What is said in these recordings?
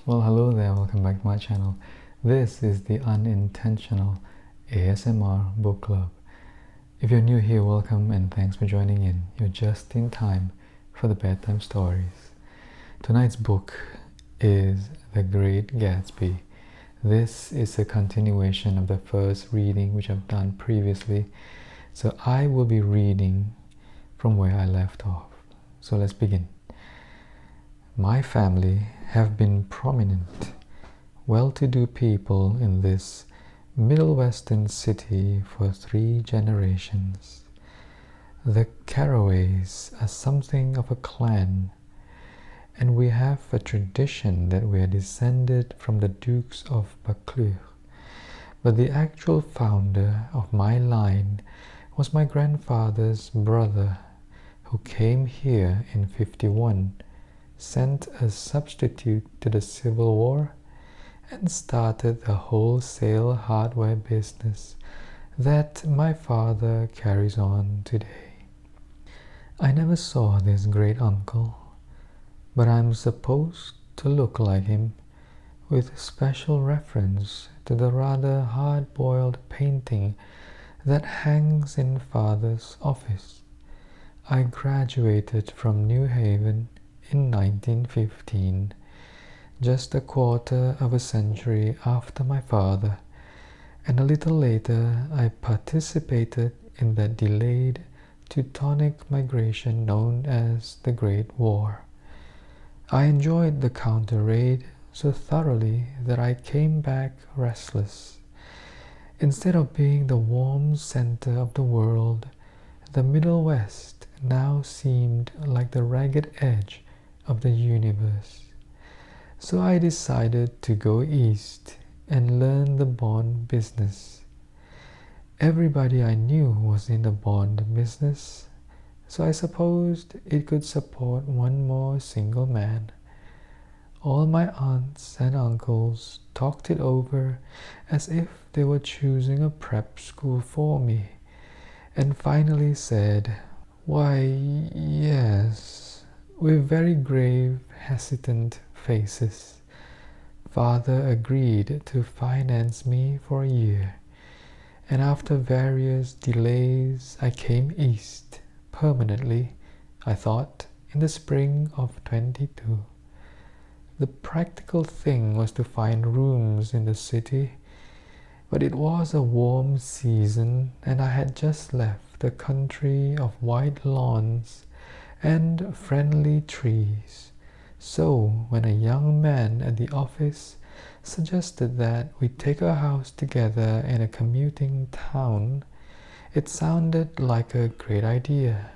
Well, hello there, welcome back to my channel. This is the Unintentional ASMR Book Club. If you're new here, welcome and thanks for joining in. You're just in time for the bedtime stories. Tonight's book is The Great Gatsby. This is a continuation of the first reading which I've done previously. So I will be reading from where I left off. So let's begin. My family have been prominent, well-to-do people in this Middle Western city for 3 generations. The Carraways are something of a clan, and we have a tradition that we are descended from the Dukes of Buchanans. But the actual founder of my line was my grandfather's brother, who came here in 51, sent a substitute to the Civil War, and started the wholesale hardware business that my father carries on today. I never saw this great uncle, but I'm supposed to look like him, with special reference to the rather hard-boiled painting that hangs in Father's office. I graduated from New Haven in 1915, just a quarter of a century after my father, and a little later I participated in that delayed Teutonic migration known as the Great War. I enjoyed the counter-raid so thoroughly that I came back restless. Instead of being the warm center of the world, the Middle West now seemed like the ragged edge of the universe. So I decided to go east and learn the bond business. Everybody I knew was in the bond business, so I supposed it could support one more single man. All my aunts and uncles talked it over as if they were choosing a prep school for me, and finally said, "Why, yes," with very grave, hesitant faces. Father agreed to finance me for a year, and after various delays I came east, permanently, I thought, in the spring of 22. The practical thing was to find rooms in the city, but it was a warm season and I had just left the country of white lawns and friendly trees. So when a young man at the office suggested that we take a house together in a commuting town, it sounded like a great idea.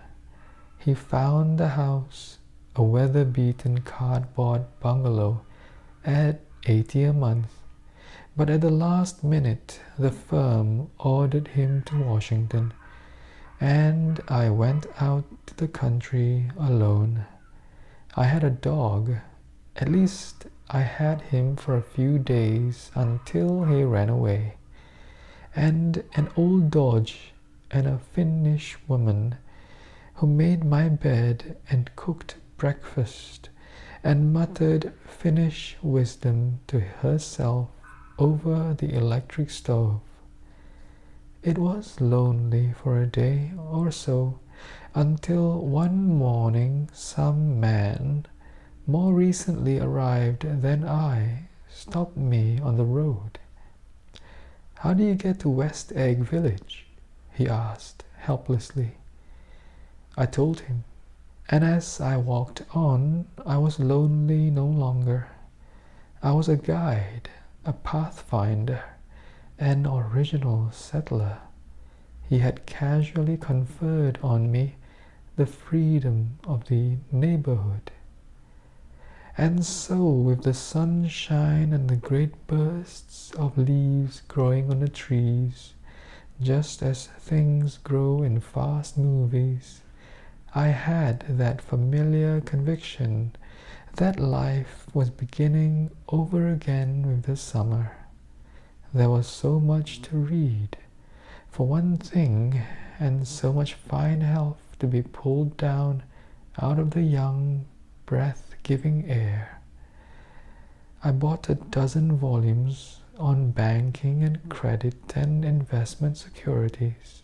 He found the house, a weather-beaten cardboard bungalow, at $80 a month, but at the last minute the firm ordered him to Washington, and I went out to the country alone. I had a dog. At least I had him for a few days until he ran away, and an old Dodge and a Finnish woman who made my bed and cooked breakfast and muttered Finnish wisdom to herself over the electric stove. It was lonely for a day or so, until one morning some man, more recently arrived than I, stopped me on the road. "How do you get to West Egg Village?" he asked helplessly. I told him, and as I walked on, I was lonely no longer. I was a guide, a pathfinder, an original settler. He had casually conferred on me the freedom of the neighborhood. And so, with the sunshine and the great bursts of leaves growing on the trees, just as things grow in fast movies, I had that familiar conviction that life was beginning over again with the summer. There was so much to read, for one thing, and so much fine health to be pulled down out of the young, breath-giving air. I bought a dozen volumes on banking and credit and investment securities,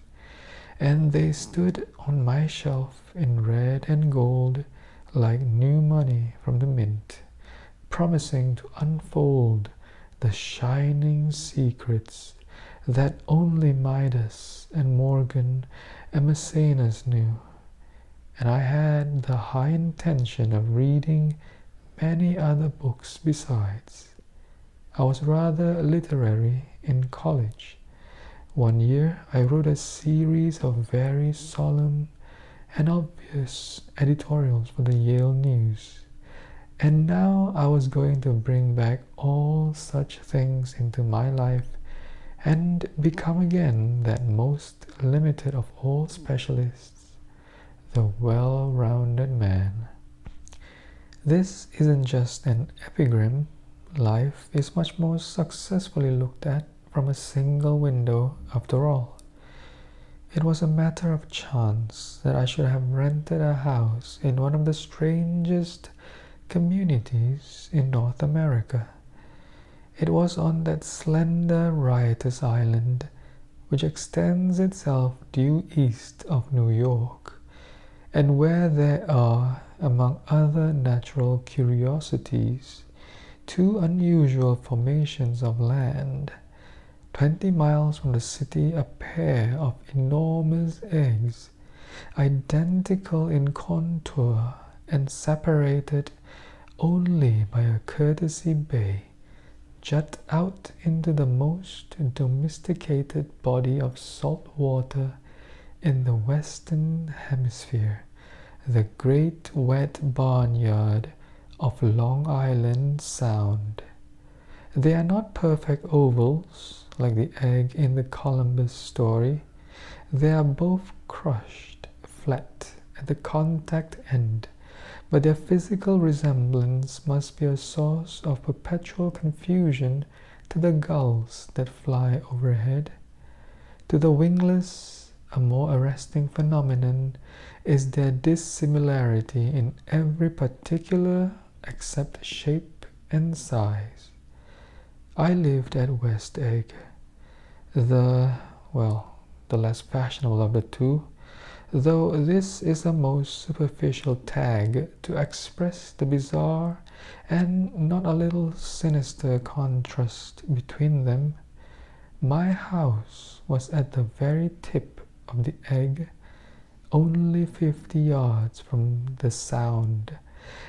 and they stood on my shelf in red and gold like new money from the mint, promising to unfold the shining secrets that only Midas and Morgan and Maecenas knew. And I had the high intention of reading many other books besides. I was rather literary in college. One year I wrote a series of very solemn and obvious editorials for the Yale News. And now I was going to bring back all such things into my life and become again that most limited of all specialists, the well-rounded man. This isn't just an epigram. Life is much more successfully looked at from a single window after all. It was a matter of chance that I should have rented a house in one of the strangest communities in North America. It was on that slender riotous island which extends itself due east of New York, and where there are, among other natural curiosities, two unusual formations of land. 20 miles from the city, a pair of enormous eggs, identical in contour and separated only by a courtesy bay, jut out into the most domesticated body of salt water in the Western Hemisphere, the great wet barnyard of Long Island Sound. They are not perfect ovals like the egg in the Columbus story. They are both crushed flat at the contact end, but their physical resemblance must be a source of perpetual confusion to the gulls that fly overhead. To the wingless, a more arresting phenomenon is their dissimilarity in every particular except shape and size. I lived at West Egg, the less fashionable of the two, though this is a most superficial tag to express the bizarre and not a little sinister contrast between them. My house was at the very tip of the egg, only 50 yards from the Sound,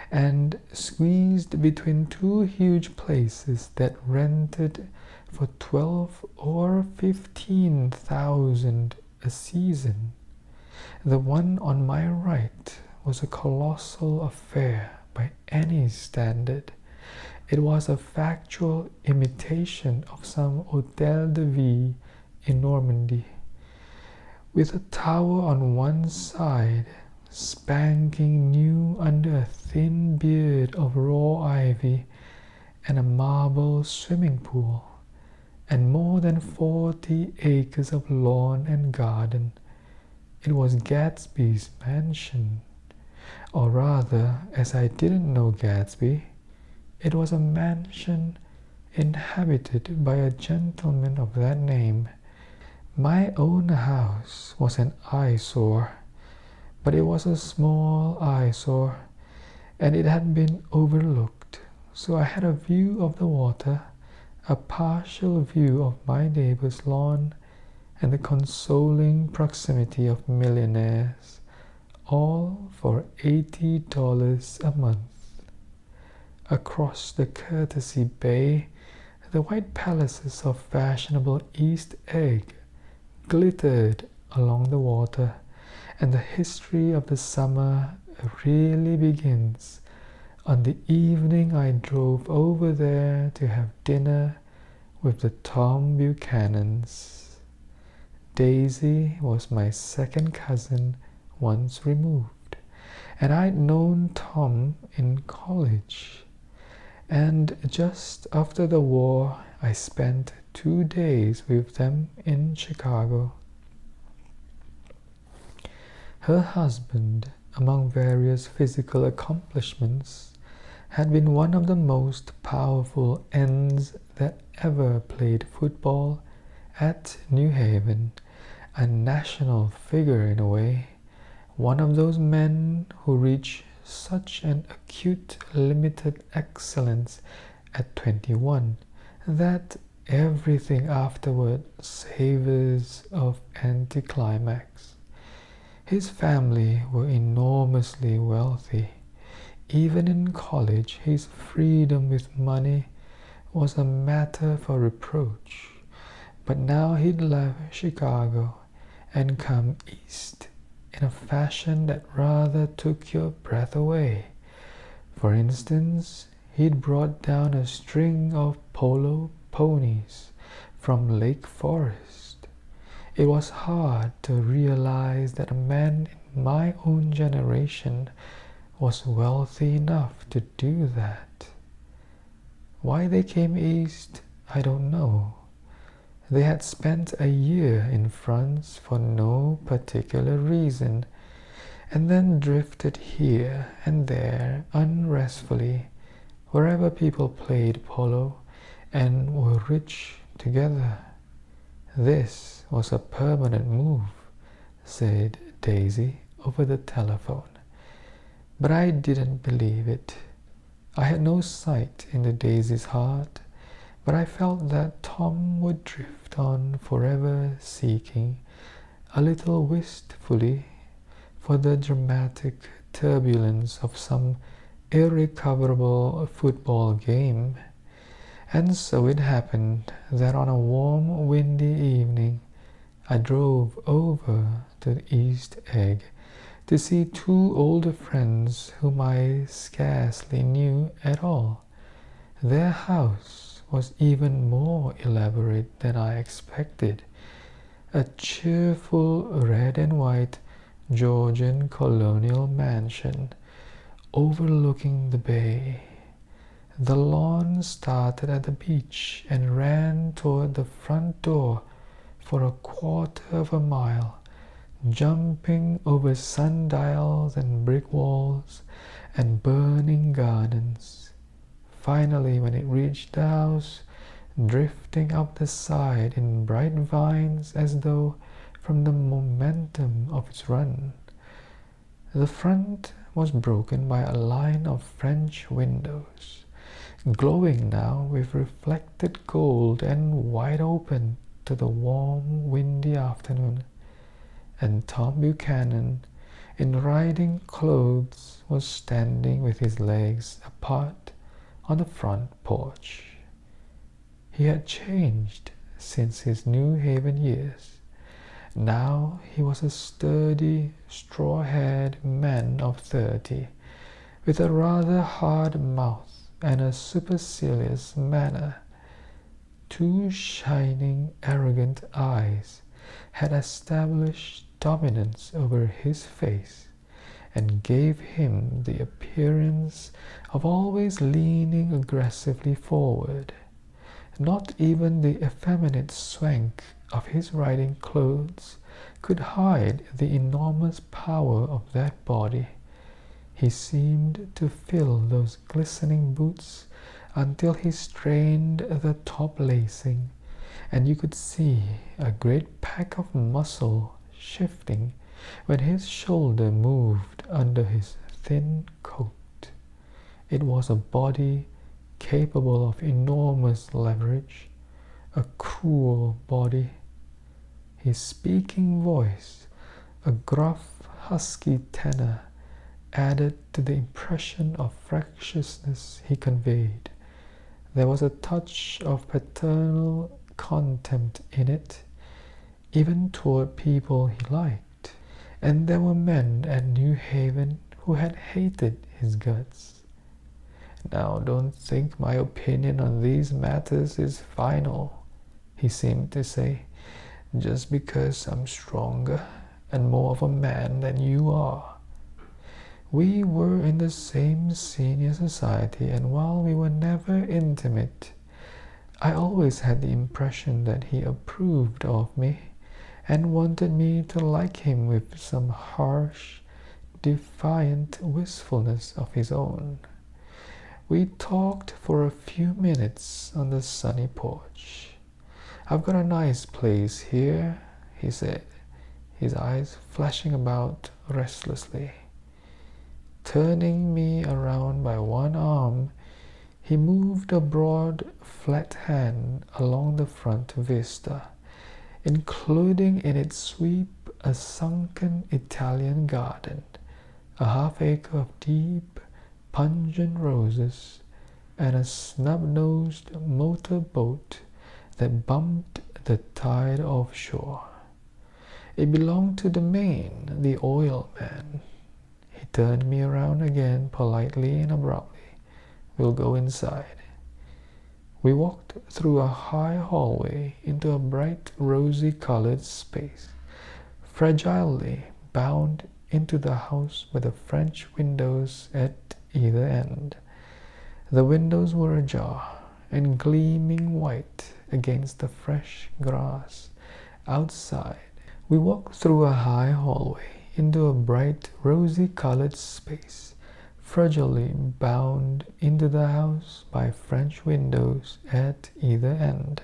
and squeezed between two huge places that rented for 12 or 15,000 a season. The one on my right was a colossal affair by any standard. It was a factual imitation of some Hôtel de Ville in Normandy, with a tower on one side, spanking new under a thin beard of raw ivy, and a marble swimming pool, and more than 40 acres of lawn and garden. It was Gatsby's mansion, or rather, as I didn't know Gatsby, it was a mansion inhabited by a gentleman of that name. My own house was an eyesore, but it was a small eyesore, and it had been overlooked, so I had a view of the water, a partial view of my neighbor's lawn, and the consoling proximity of millionaires, all for $80 a month. Across the courtesy bay, the white palaces of fashionable East Egg glittered along the water, and the history of the summer really begins on the evening I drove over there to have dinner with the Tom Buchanans. Daisy was my second cousin once removed, and I'd known Tom in college. And just after the war, I spent 2 days with them in Chicago. Her husband, among various physical accomplishments, had been one of the most powerful ends that ever played football at New Haven, a national figure in a way, one of those men who reach such an acute limited excellence at 21 that everything afterward savors of anticlimax. His family were enormously wealthy. Even in college, his freedom with money was a matter for reproach. But now he'd left Chicago and come east in a fashion that rather took your breath away. For instance, he'd brought down a string of polo ponies from Lake Forest. It was hard to realize that a man in my own generation was wealthy enough to do that. Why they came east, I don't know. They had spent a year in France for no particular reason, and then drifted here and there unrestfully, wherever people played polo and were rich together. This was a permanent move, said Daisy over the telephone. But I didn't believe it. I had no sight into Daisy's heart, but I felt that Tom would drift on forever seeking, a little wistfully, for the dramatic turbulence of some irrecoverable football game. And so it happened that on a warm, windy evening, I drove over to the East Egg to see two older friends whom I scarcely knew at all. Their house was even more elaborate than I expected, a cheerful red and white Georgian colonial mansion overlooking the bay. The lawn started at the beach and ran toward the front door for a quarter of a mile, jumping over sundials and brick walls and burning gardens. Finally, when it reached the house, drifting up the side in bright vines as though from the momentum of its run. The front was broken by a line of French windows, glowing now with reflected gold and wide open to the warm, windy afternoon. And Tom Buchanan, in riding clothes, was standing with his legs apart on the front porch. He had changed since his New Haven years. Now he was a sturdy, straw-haired man of 30, with a rather hard mouth and a supercilious manner. Two shining, arrogant eyes had established dominance over his face and gave him the appearance of always leaning aggressively forward. Not even the effeminate swank of his riding clothes could hide the enormous power of that body. He seemed to fill those glistening boots until he strained the top lacing, and you could see a great pack of muscle shifting when his shoulder moved under his thin coat. It was a body capable of enormous leverage, a cruel body. His speaking voice, a gruff, husky tenor, added to the impression of fractiousness he conveyed. There was a touch of paternal contempt in it, even toward people he liked. And there were men at New Haven who had hated his guts. Now, don't think my opinion on these matters is final, he seemed to say, just because I'm stronger and more of a man than you are. We were in the same senior society, and while we were never intimate, I always had the impression that he approved of me and wanted me to like him with some harsh, defiant wistfulness of his own. We talked for a few minutes on the sunny porch. "I've got a nice place here," he said, his eyes flashing about restlessly. Turning me around by one arm, he moved a broad, flat hand along the front vista, including in its sweep a sunken Italian garden, a half-acre of deep, pungent roses, and a snub-nosed motor-boat that bumped the tide offshore. It belonged to the main, the oil man. He turned me around again politely and abruptly. "We'll go inside." We walked through a high hallway into a bright rosy-colored space, fragilely bound into the house by the French windows at either end. The windows were ajar and gleaming white against the fresh grass outside. We walked through a high hallway into a bright rosy-colored space, fragilely bound into the house by French windows at either end.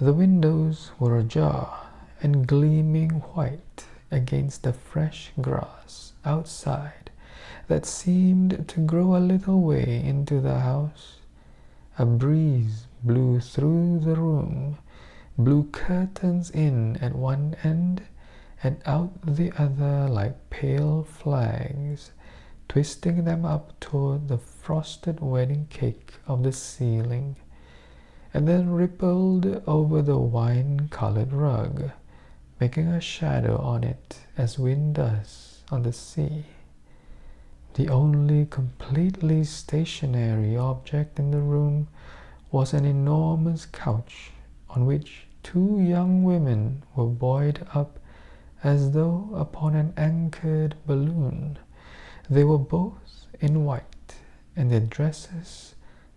The windows were ajar and gleaming white against the fresh grass outside that seemed to grow a little way into the house. A breeze blew through the room, blew curtains in at one end and out the other like pale flags, twisting them up toward the frosted wedding cake of the ceiling, and then rippled over the wine-colored rug, making a shadow on it as wind does on the sea. The only completely stationary object in the room was an enormous couch on which two young women were buoyed up as though upon an anchored balloon. They were both in white, and their dresses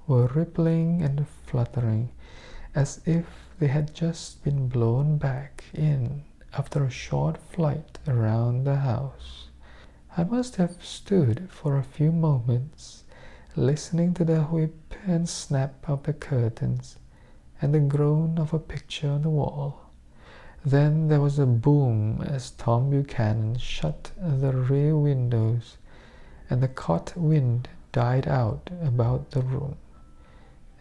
were rippling and fluttering as if they had just been blown back in after a short flight around the house. I must have stood for a few moments, listening to the whip and snap of the curtains and the groan of a picture on the wall. Then there was a boom as Tom Buchanan shut the rear windows, and the caught wind died out about the room,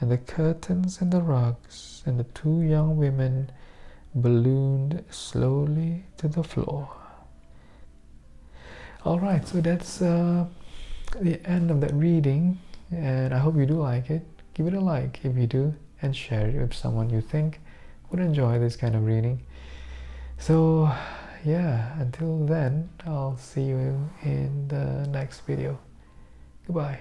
and the curtains and the rugs and the two young women ballooned slowly to the floor. Alright, so that's the end of that reading, and I hope you do like it. Give it a like if you do, and share it with someone you think would enjoy this kind of reading. So yeah, until then, I'll see you in the next video. Goodbye.